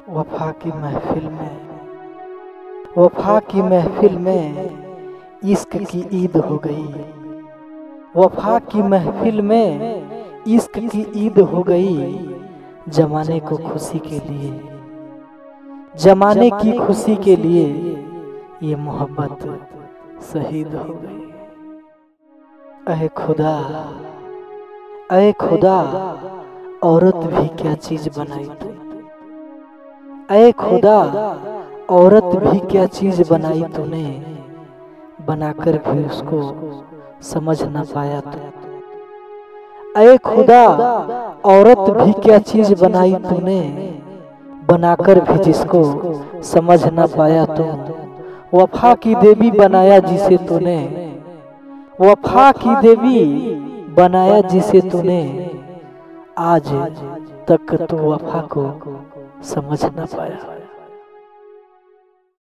वफा की महफिल में, वफा की महफिल में इश्क की ईद हो गई। वफा की महफिल में इश्क की ईद हो गई। जमाने को खुशी के लिए, जमाने की खुशी के लिए ये मोहब्बत शहीद हो गई। अहे खुदा, अहे खुदा, औरत भी क्या चीज बनाई तू। अहे खुदा, औरत भी क्या चीज बनाई तूने, बनाकर भी उसको समझ न पाया तू। अहे खुदा, औरत भी क्या चीज बनाई तूने, बनाकर भी जिसको समझ न पाया तू। वफा की देवी बनाया जिसे तूने, वफा की देवी बनाया जिसे तूने, आज तक तू वफा को समझ न पाया।